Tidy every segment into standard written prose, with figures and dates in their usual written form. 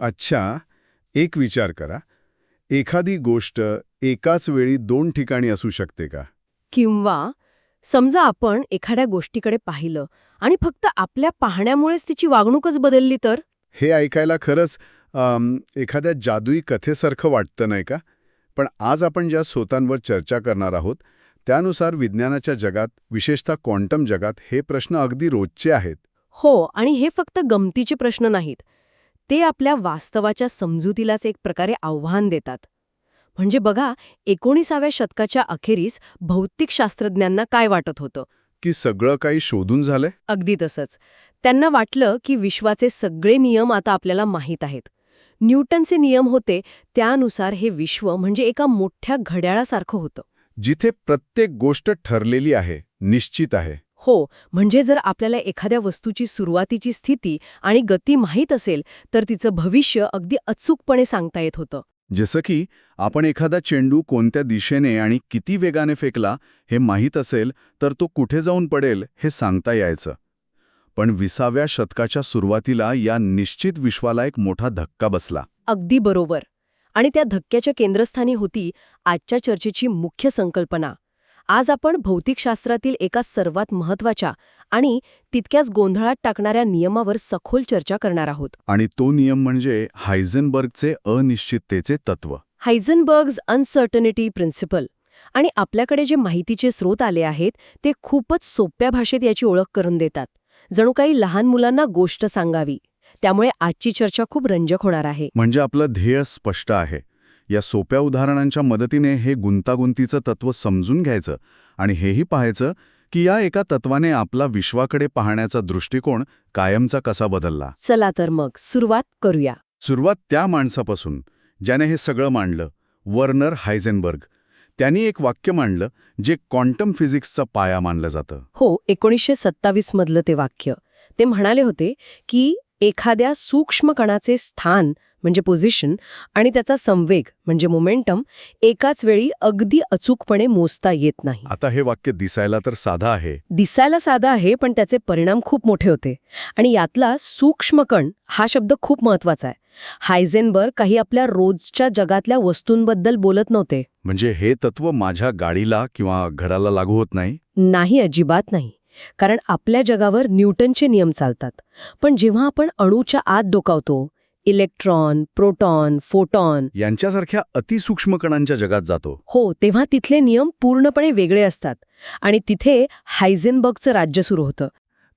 अच्छा, एक विचार करा. एखादी गोष्ट एकाच वेळी दोन ठिकाणी असू शकते का? किंवा समजा आपण एखाद्या गोष्टीकडे पाहिलं आणि फक्त आपल्या पाहण्यामुळेच तिची वागणूकच बदलली तर? हे ऐकायला खरंच एखाद्या जादुई कथेसारखं वाटतं नाही का? पण आज आपण ज्या स्रोतांवर चर्चा करणार आहोत, त्यानुसार विज्ञानाच्या जगात, विशेषतः क्वांटम जगात, हे प्रश्न अगदी रोजचे आहेत. हो, आणि हे फक्त गमतीचे प्रश्न नाहीत. ते आपल्या वास्तवाच्या समजुतीलाच एक प्रकारे आव्हान देतात. म्हणजे बघा, 19व्या शतकाच्या अखेरीस भौतिकशास्त्रज्ञांना काय वाटत होतं? की सगळं काही शोधून झालंय? अगदी तसंच. त्यांना वाटलं की विश्वाचे सगळे नियम आता आपल्याला माहीत आहेत. न्यूटनचे नियम होते, त्यानुसार हे विश्व म्हणजे एका मोठ्या घड्याळासारखं होतं. जिथे प्रत्येक गोष्ट ठरलेली आहे, निश्चित आहे. हो, म्हणजे जर आपल्याला एखाद्या वस्तूची सुरुवातीची स्थिती आणि गती माहीत असेल, तर तिचं भविष्य अगदी अचूकपणे सांगता येत होतं. जसं की आपण एखादा चेंडू कोणत्या दिशेने आणि किती वेगाने फेकला हे माहीत असेल तर तो कुठे जाऊन पडेल हे सांगता यायचं. पण 20व्या शतकाच्या सुरुवातीला या निश्चित विश्वाला एक मोठा धक्का बसला. अगदी बरोबर. आणि त्या धक्क्याच्या केंद्रस्थानी होती आजच्या चर्चेची मुख्य संकल्पना. आज आपण भौतिकशास्त्रातील एका सर्वात महत्त्वाच्या आणि तितक्याच गोंधळात टाकणाऱ्या नियमावर सखोल चर्चा करणार आहोत. आणि तो नियम म्हणजे हायझेनबर्गचे अनिश्चिततेचे तत्व. हायझेनबर्ग्स अनसर्टनिटी प्रिन्सिपल. आणि आपल्याकडे जे माहितीचे स्रोत आले आहेत ते खूपच सोप्या भाषेत याची ओळख करून देतात. जणू काही लहान मुलांना गोष्ट सांगावी. त्यामुळे आजची चर्चा खूप रंजक होणार आहे. म्हणजे आपलं ध्येय स्पष्ट आहे. या सोप्या उदाहरणांच्या मदतीने हे गुंतागुंतीचं तत्व समजून घ्यायचं आणि हेही पाहायचं की या एका तत्वाने आपला विश्वाकडे पाहण्याचा दृष्टिकोन कायमचा कसा बदलला. चला तर मग सुरुवात करूया. सुरुवात त्या माणसापासून ज्याने हे सगळं मांडलं, वर्नर हायझेनबर्ग. त्यांनी एक वाक्य मांडलं जे क्वांटम फिजिक्सचा पाया मानलं जातं. हो, 1927 मधलं ते वाक्य. ते म्हणाले होते की एखाद्या सूक्ष्म कणाचे स्थान म्हणजे पोझिशन आणि त्याचा संवेग म्हणजे मोमेंटम एकाच वेळी अगदी अचूकपणे मोजता येत नाही. आता हे वाक्य दिसायला तर साधं आहे. दिसायला साधा आहे, पण त्याचे परिणाम खूप मोठे होते. आणि यातला सूक्ष्म कण हा शब्द खूप महत्वाचा आहे. हायझेनबर्ग काही आपल्या रोजच्या जगातल्या वस्तूंबद्दल बोलत नव्हते. म्हणजे हे तत्व माझ्या गाडीला किंवा घराला लागू होत नाही? नाही, अजिबात नाही. कारण आपल्या जगावर न्यूटनचे नियम चालतात. पण जेव्हा आपण अणूच्या आत डोकावतो, इलेक्ट्रॉन, प्रोटॉन, फोटॉन यांच्यासारख्या अतिसूक्ष्म कणांच्या जगात जातो, हो, तेव्हा तिथले नियम पूर्णपणे वेगळे असतात. आणि तिथे हायझेनबर्गचं राज्य सुरू होतं.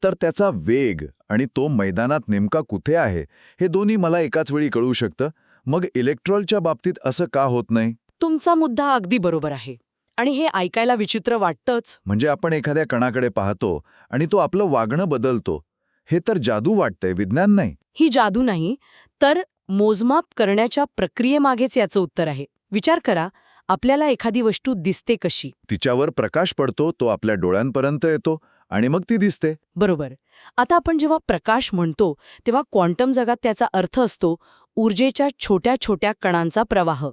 तर त्याचा वेग आणि तो मैदानात नेमका कुठे आहे हे दोन्ही मला एकाच वेळी कळू शकतं. मग इलेक्ट्रॉनच्या बाबतीत असं का होत नाही? तुमचा मुद्दा अगदी बरोबर आहे. आणि हे ऐकायला विचित्र वाटतंच. म्हणजे आपण एखाद्या कणाकडे पाहतो आणि तो आपलं वागणं बदलतो. हे तर जादू वाटतंय, विज्ञान नाही. ही जादू नाही, तर मोजमाप करण्याच्या प्रक्रियेमागेच याचं उत्तर आहे. विचार करा, आपल्याला एखादी वस्तू दिसते कशी? तिच्यावर प्रकाश पडतो, तो आपल्या डोळ्यांपर्यंत येतो आणि मग ती दिसते. बरोबर. आता आपण जेव्हा प्रकाश म्हणतो तेव्हा क्वांटम जगात त्याचा अर्थ असतो ऊर्जेच्या छोट्या छोट्या कणांचा प्रवाह.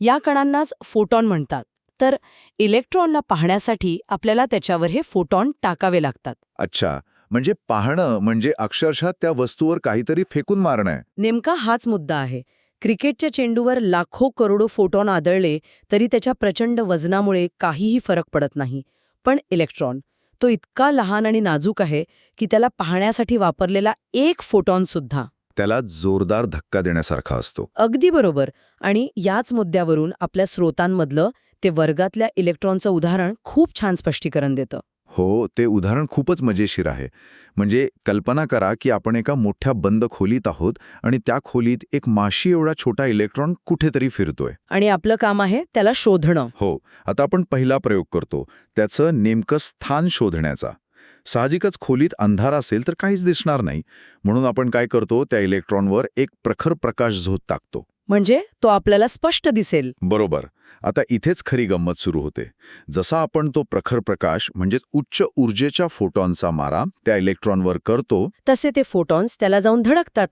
या कणांनाच फोटॉन म्हणतात. तर इलेक्ट्रॉनला पाहण्यासाठी आपल्याला त्याच्यावर हे फोटॉन टाकावे लागतात. अच्छा, म्हणजे पाहणं म्हणजे अक्षरशः त्या वस्तूवर काहीतरी फेकून मारणं आहे. नेमका हाच मुद्दा आहे. क्रिकेटच्या चेंडूवर लाखो करोडो फोटॉन आदळले तरी त्याच्या प्रचंड वजनामुळे काहीही फरक पडत नाही. पण इलेक्ट्रॉन, तो इतका लहान आणि नाजूक आहे की त्याला पाहण्यासाठी वापरलेला एक फोटॉन सुद्धा त्याला जोरदार धक्का देण्यासारखा असतो. अगदी बरोबर. आणि याच मुद्द्यावरून आपल्या स्रोतांमधलं ते वर्गातल्या इलेक्ट्रॉनचं उदाहरण खूप छान स्पष्टीकरण देतं. हो, ते उदाहरण खूपच मजेशीर आहे. म्हणजे कल्पना करा की आपण एका मोठ्या बंद खोलीत आहोत आणि त्या खोलीत एक माशी एवढा छोटा इलेक्ट्रॉन कुठेतरी फिरतोय. आणि आपलं काम आहे त्याला शोधणं. हो, आता आपण पहिला प्रयोग करतो, त्याचं नेमकं स्थान शोधण्याचा. साहजिकच खोलीत अंधार असेल तर काहीच दिसणार नाही, म्हणून आपण काय करतो, त्या इलेक्ट्रॉनवर एक प्रखर प्रकाश झोत टाकतो. म्हणजे तो आपल्याला स्पष्ट दिसेल. बरोबर. आता इथेच खरी गंमत सुरू होते. जसा आपण तो प्रखर प्रकाश म्हणजेच उच्च ऊर्जेच्या फोटॉनचा मारा त्या इलेक्ट्रॉनवर करतो, तसे ते फोटॉन्स त्याला जाऊन धडकतात.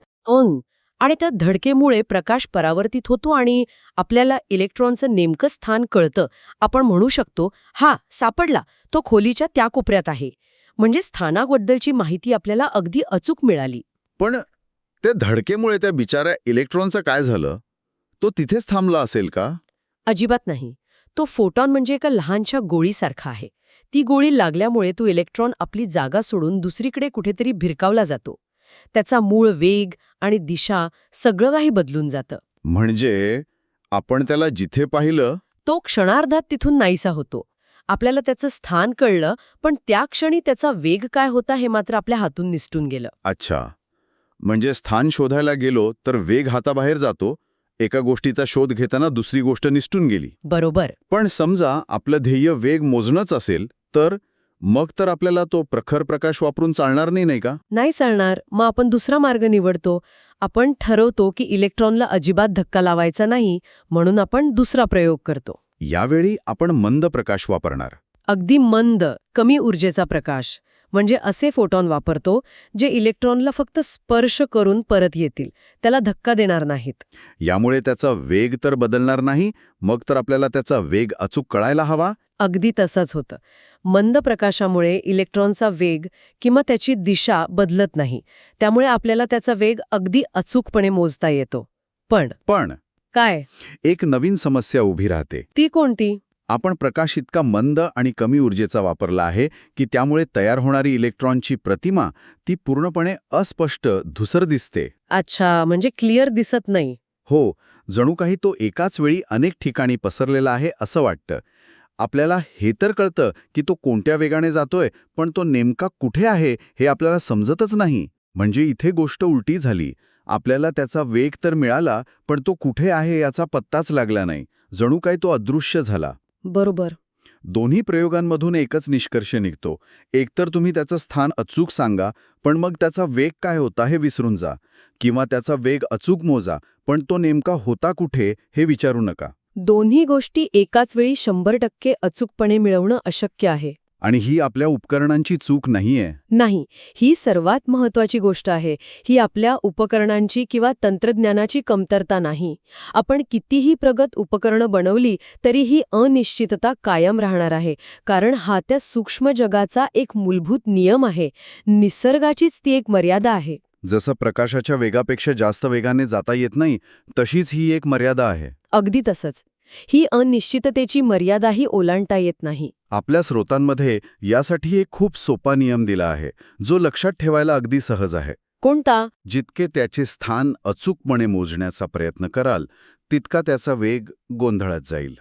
आणि त्या धडकेमुळे प्रकाश परावर्तित होतो आणि आपल्याला इलेक्ट्रॉनचं नेमकं स्थान कळतं. आपण म्हणू शकतो, हा सापडला, तो खोलीच्या त्या कोपऱ्यात आहे. म्हणजे स्थानाबद्दलची माहिती आपल्याला अगदी अचूक मिळाली. पण त्या धडकेमुळे त्या बिचाऱ्या इलेक्ट्रॉनचं काय झालं? तो तिथेच थांबला असेल का? अजिबात नाही. तो फोटॉन म्हणजे एका लहानशा गोळीसारखा आहे. ती गोळी लागल्यामुळे तो इलेक्ट्रॉन आपली जागा सोडून दुसरीकडे कुठेतरी भिरकावला जातो. त्याचा मूळ वेग आणि दिशा सगळं काही बदलून जातं. म्हणजे आपण त्याला जिथे पाहिलं तो क्षणार्धात तिथून नाहीसा होतो. आपल्याला त्याचं स्थान कळलं, पण त्या क्षणी त्याचा वेग काय होता हे मात्र आपल्या हातून निसटून गेलं. अच्छा, म्हणजे स्थान शोधायला गेलो तर वेग हाताबाहेर जातो. एका गोष्टीचा शोध घेताना दुसरी गोष्ट निसटून गेली. बरोबर. पण समजा आपलं ध्येय वेग मोजणंच असेल तर मग तर आपल्याला तो प्रखर प्रकाश वापरून चालणार नाही का? नाही चालणार. मग आपण दुसरा मार्ग निवडतो. आपण ठरवतो की इलेक्ट्रॉनला अजिबात धक्का लावायचा नाही, म्हणून आपण दुसरा प्रयोग करतो. यावेळी आपण मंद प्रकाश वापरणार. अगदी मंद, कमी ऊर्जेचा प्रकाश. म्हणजे असे फोटॉन वापरतो जे इलेक्ट्रॉनला फक्त स्पर्श करून परत येतील, त्याला धक्का देणार नाहीत. यामुळे त्याचा वेग तर बदलणार नाही, मग तर आपल्याला त्याचा वेग अचूक कळायला हवा. अगदी तसंच होतं. मंद प्रकाशामुळे इलेक्ट्रॉनचा वेग किंवा त्याची दिशा बदलत नाही, त्यामुळे आपल्याला त्याचा वेग अगदी अचूकपणे मोजता येतो. पण काय? एक नवीन समस्या उभी राहते. ती कोणती? आपण प्रकाश इतका मंद आणि कमी ऊर्जेचा वापरला आहे की त्यामुळे तयार होणारी इलेक्ट्रॉनची प्रतिमा ती पूर्णपणे अस्पष्ट, धुसर दिसते. अच्छा, म्हणजे क्लिअर दिसत नाही. हो, जणू काही तो एकाच वेळी अनेक ठिकाणी पसरलेला आहे असं वाटतं. आपल्याला हे तर कळतं की तो कोणत्या वेगाने जातोय, पण तो नेमका कुठे आहे हे आपल्याला समजतच नाही. म्हणजे इथे गोष्ट उलटी झाली. आपल्याला त्याचा वेग तर मिळाला, पण तो कुठे आहे याचा पत्ताच लागला नाही. जणू काही तो अदृश्य झाला. बरोबर. दोन्ही प्रयोगांमधून एकच निष्कर्ष निघतो. एकतर तुम्ही त्याचं स्थान अचूक सांगा, पण मग त्याचा वेग काय होता हे विसरून जा. किंवा त्याचा वेग अचूक मोजा, पण तो नेमका होता कुठे हे विचारू नका. दोन्ही गोष्टी एकाच वेळी 100% अचूकपणे मिळवणं अशक्य आहे. आणि ही आपल्या उपकरणांची चूक नाहीये. नाही, ही सर्वात महत्वाची गोष्ट आहे. ही आपल्या उपकरणांची किंवा तंत्रज्ञानाची कमतरता नाही. आपण कितीही प्रगत उपकरणं बनवली तरी ही अनिश्चितता कायम राहणार आहे, कारण हा त्या सूक्ष्म जगाचा एक मूलभूत नियम आहे. निसर्गाचीच ती एक मर्यादा आहे. जसं प्रकाशाच्या वेगापेक्षा जास्त वेगाने जाता येत नाही, तशीच ही एक मर्यादा आहे. अगदी तसंच. ही अनिश्चिततेची मर्यादाही ओलांडता येत नाही. आपल्या स्रोतांमध्ये यासाठी एक खूप सोपा नियम दिला आहे, जो लक्षात ठेवायला अगदी सहज आहे. कोणता? जितके त्याचे स्थान अचूकपणे मोजण्याचा प्रयत्न कराल, तितका त्याचा वेग गोंधळात जाईल.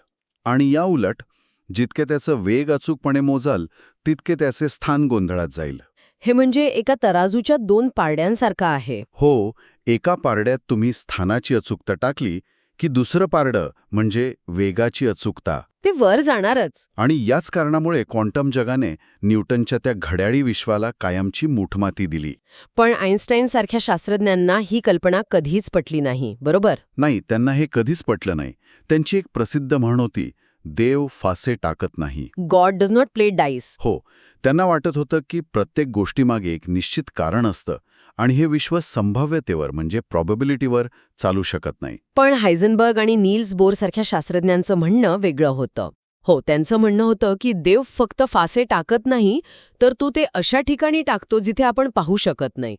आणि या उलट, जितके त्याचं वेग अचूकपणे मोजाल, तितके त्याचे स्थान गोंधळात जाईल. हे म्हणजे एका तराजूच्या 2 पारड्यांसारखं आहे. हो, एका पारड्यात तुम्ही स्थानाची अचूकता टाकली की दुसरं पारडं म्हणजे वेगाची अचूकता. ते वर जाणारच. आणि याच कारणामुळे क्वांटम जगाने न्यूटनच्या त्या घड्याळी विश्वाला कायमची मूठमाती दिली. पण आईन्स्टाईनसारख्या शास्त्रज्ञांना ही कल्पना कधीच पटली नाही, बरोबर? नाही, त्यांना हे कधीच पटलं नाही. त्यांची एक प्रसिद्ध म्हण होती, देव फासे टाकत नाही. God does not play dice. हो, त्यांना वाटत होतं की प्रत्येक गोष्टीमागे एक निश्चित कारण असतं आणि हे विश्व संभाव्यतेवर म्हणजे प्रॉबॅबिलिटीवर चालू शकत नाही. पण हायझनबर्ग आणि नील्स बोर सारख्या शास्त्रज्ञांचं म्हणणं वेगळं होतं. हो, त्यांचं म्हणणं होतं की देव फक्त फासे टाकत नाही, तर तो ते अशा ठिकाणी टाकतो जिथे आपण पाहू शकत नाही.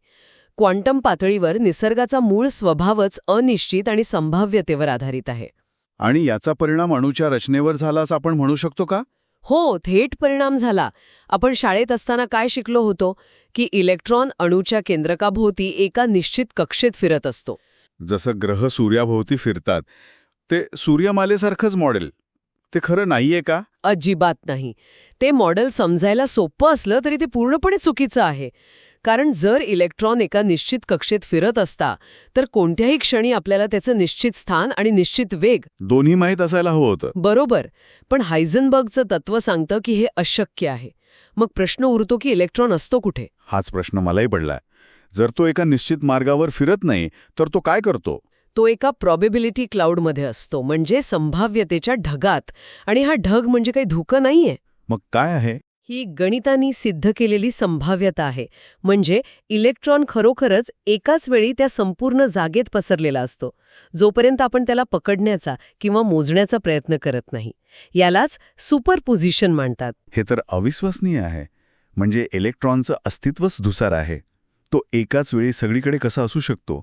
क्वांटम पातळीवर निसर्गाचा मूळ स्वभावच अनिश्चित आणि संभाव्यतेवर आधारित आहे. आणि याचा परिणाम अणूच्या रचनेवर झाला असं आपण म्हणू शकतो का? हो, थेट परिणाम झाला. आपण शाळेत असताना काय शिकलो होतो की इलेक्ट्रॉन अणूच्या केंद्रकाभोवती एका निश्चित कक्षेत फिरत असतो. जसं ग्रह सूर्याभोवती फिरतात, ते सूर्यमालेसारखंच मॉडेल. ते खरं नाहीये का? अजिबात नाही. ते मॉडेल समजायला सोपं असलं तरी ते पूर्णपणे चुकीचं आहे. कारण जर इलेक्ट्रॉन एका निश्चित कक्षेत फिरत असता तर कोणत्याही क्षणी आपल्याला त्याचं निश्चित स्थान आणि निश्चित वेग दोन्ही माहीत असायला हवं होतं. बरोबर. पण हायझनबर्गचं तत्व सांगतं की हे अशक्य आहे. मग प्रश्न उरतो की इलेक्ट्रॉन असतो कुठे? हाच प्रश्न मलाही पडलाय. जर तो एका निश्चित मार्गावर फिरत नाही तर तो काय करतो? तो एका प्रॉबेबिलिटी क्लाउडमध्ये असतो, म्हणजे संभाव्यतेच्या ढगात. आणि हा ढग म्हणजे काही धुकं नाहीये. मग काय आहे? ही गणितांनी सिद्ध केलेली संभाव्यता आहे. म्हणजे इलेक्ट्रॉन खरोखरच एकाच वेळी त्या संपूर्ण जागेत पसरलेला असतो, जोपर्यंत आपण त्याला पकडण्याचा किंवा मोजण्याचा प्रयत्न करत नाही. यालाच सुपरपोझिशन म्हणतात. हे तर अविश्वसनीय आहे. म्हणजे इलेक्ट्रॉनचं अस्तित्वच धुसार आहे. तो एकाच वेळी सगळीकडे कसा असू शकतो?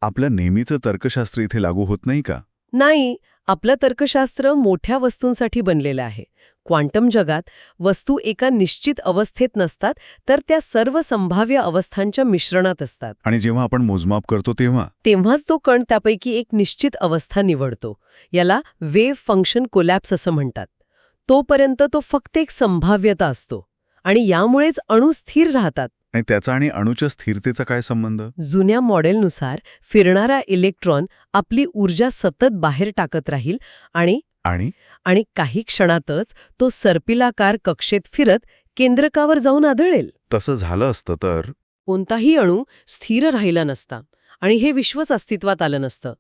आपलं नेहमीचं तर्कशास्त्र इथे लागू होत नाही का? नाही, आपलं तर्कशास्त्र मोठ्या वस्तूंसाठी बनलेलं आहे. क्वांटम जगात वस्तू एका निश्चित अवस्थेत नसतात, तर त्या सर्व संभाव्य अवस्थांच्या मिश्रणात असतात. आणि जेव्हा आपण मोजमाप करतो तेव्हाच तो कण त्यापैकी एक निश्चित अवस्था निवडतो. याला वेव्ह फंक्शन कोलॅप्स असं म्हणतात. तोपर्यंत तो फक्त एक संभाव्यता असतो आणि यामुळेच अणू स्थिर राहतात. आणि त्याचा आणि अणूच्या स्थिरतेचा काय संबंध? जुन्या मॉडेलनुसार फिरणारा इलेक्ट्रॉन आपली ऊर्जा सतत बाहेर टाकत राहील आणि आणि काही क्षणातच तो सर्पिलाकार कक्षेत फिरत केंद्रकावर जाऊन आदळेल. तसं झालं असतं तर कोणताही अणू स्थिर राहिला नसता आणि हे विश्वच अस्तित्वात आलं नसतं.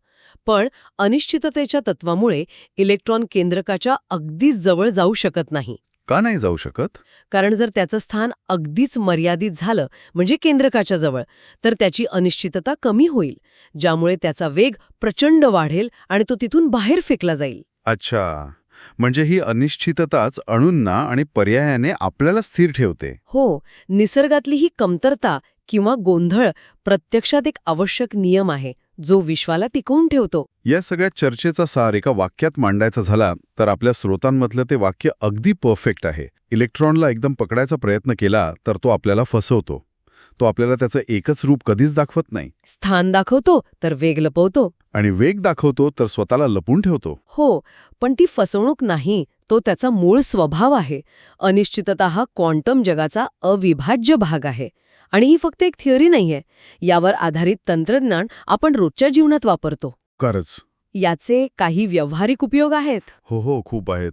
पण अनिश्चिततेच्या तत्वामुळे इलेक्ट्रॉन केंद्रकाच्या अगदीच जवळ जाऊ शकत नाही. का नाही जाऊ शकत? कारण जर त्याचं स्थान अगदीच मर्यादित झालं, म्हणजे केंद्रकाच्या जवळ, तर त्याची अनिश्चितता कमी होईल, ज्यामुळे त्याचा वेग प्रचंड वाढेल आणि तो तिथून बाहेर फेकला जाईल. अच्छा, म्हणजे ही अनिश्चितताच अणूंना आणि पर्यायाने आपल्याला स्थिर ठेवते. हो, निसर्गातली ही कमतरता किंवा गोंधळ प्रत्यक्षात एक आवश्यक नियम आहे, जो विश्वाला टिकवून ठेवतो. या सगळ्या चर्चेचा सार एका वाक्यात मांडायचा झाला तर आपल्या स्रोतांमधलं ते वाक्य अगदी परफेक्ट आहे. इलेक्ट्रॉनला एकदम पकडायचा प्रयत्न केला तर तो आपल्याला फसवतो. तो आपल्याला त्याचं एकच रूप कधीच दाखवत नाही. स्थान दाखवतो तर वेग लपवतो. आणि वेग दाखवतो तर स्वतःला लपून ठेवतो. हो, पण ती फसवणूक नाही, तो त्याचा मूळ स्वभाव आहे. अनिश्चितता हा क्वांटम जगाचा अविभाज्य भाग आहे. आणि ही फक्त एक थिअरी नाहीये. यावर आधारित तंत्रज्ञान आपण रोजच्या जीवनात वापरतो. खरंच. याचे काही व्यावहारिक उपयोग आहेत. हो, खूप आहेत.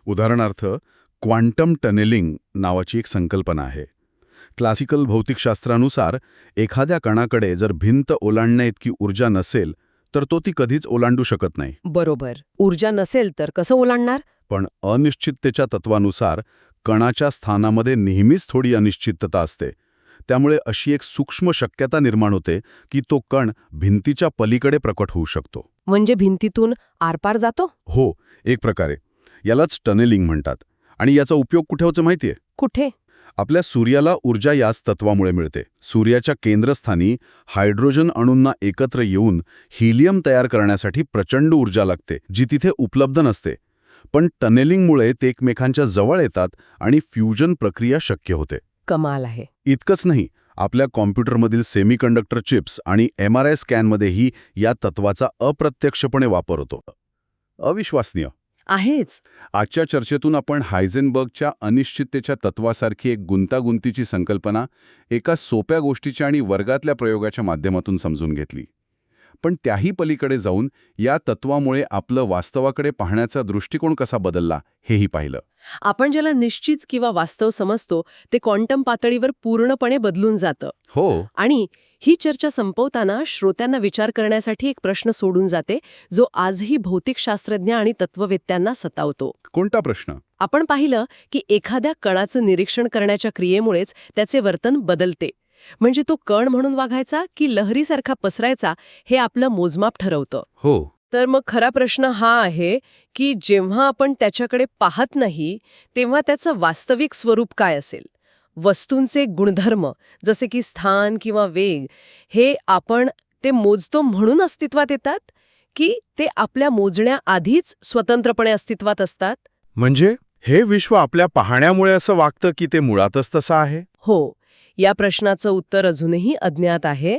उदाहरणार्थ, क्वांटम टनेलिंग नावाची एक संकल्पना आहे. क्लासिकल भौतिकशास्त्रानुसार एखाद्या कणाकडे जर भिंत ओलांडण्या इतकी ऊर्जा नसेल तर तो ती कधीच ओलांडू शकत नाही. बरोबर. ऊर्जा नसेल तर कसं ओलांडणार? पण अनिश्चिततेच्या तत्वानुसार कणाच्या स्थानामध्ये नेहमीच थोडी अनिश्चितता असते. त्यामुळे अशी एक सूक्ष्म शक्यता निर्माण होते की तो कण भिंतीच्या पलीकडे प्रकट होऊ शकतो. म्हणजे भिंतीतून आरपार जातो? हो, एक प्रकारे. यालाच टनेलिंग म्हणतात. आणि याचा उपयोग कुठे होतो माहितीये? कुठे? आपल्या सूर्याला ऊर्जा याच तत्वामुळे मिळते. सूर्याच्या केंद्रस्थानी हायड्रोजन अणूंना एकत्र येऊन हिलियम तयार करण्यासाठी प्रचंड ऊर्जा लागते, जी तिथे उपलब्ध नसते. पण टनेलिंगमुळे ते एकमेकांच्या जवळ येतात आणि फ्युजन प्रक्रिया शक्य होते. कमाल आहे. इतकंच नाही, आपल्या कॉम्प्युटरमधील सेमीकंडक्टर चिप्स आणि MRI स्कॅनमध्येही या तत्वाचा अप्रत्यक्षपणे वापर होतो. अविश्वसनीय आहेच. आजच्या चर्चेतून आपण हायझेनबर्गच्या अनिश्चिततेच्या तत्वासारखी एक गुंतागुंतीची संकल्पना एका सोप्या गोष्टीच्या आणि वर्गातल्या प्रयोगाच्या माध्यमातून समजून घेतली. पण त्याही पलीकडे जाऊन या तत्वामुळे आपलं वास्तवाकडे पाहण्याचा दृष्टिकोन कसा बदलला हेही पाहिलं. आपण ज्याला निश्चित किंवा वास्तव समजतो ते क्वांटम पातळीवर पूर्णपणे बदलून जातं. हो. आणि ही चर्चा संपवताना श्रोत्यांना विचार करण्यासाठी एक प्रश्न सोडून जाते, जो आजही भौतिकशास्त्रज्ञ आणि तत्ववेत्यांना सतावतो. कोणता प्रश्न? आपण पाहिलं की एखाद्या कणाचं निरीक्षण करण्याच्या क्रियेमुळेच त्याचे वर्तन बदलते. म्हणजे तो कण म्हणून वागायचा की लहरीसारखा पसरायचा हे आपलं मोजमाप ठरवतं. हो. तर मग खरा प्रश्न हा आहे की जेव्हा आपण त्याच्याकडे पाहत नाही तेव्हा त्याचं वास्तविक स्वरूप काय असेल? वस्तूंचे गुणधर्म जसे की स्थान किंवा वेग हे आपण ते मोजतो म्हणून अस्तित्वात येतात की ते आपल्या मोजण्याआधीच स्वतंत्रपणे अस्तित्वात असतात? म्हणजे हे विश्व आपल्या पाहण्यामुळे असं वागतं की ते मुळातच तसं आहे? हो, या प्रश्नाचं उत्तर अजूनही अज्ञात आहे.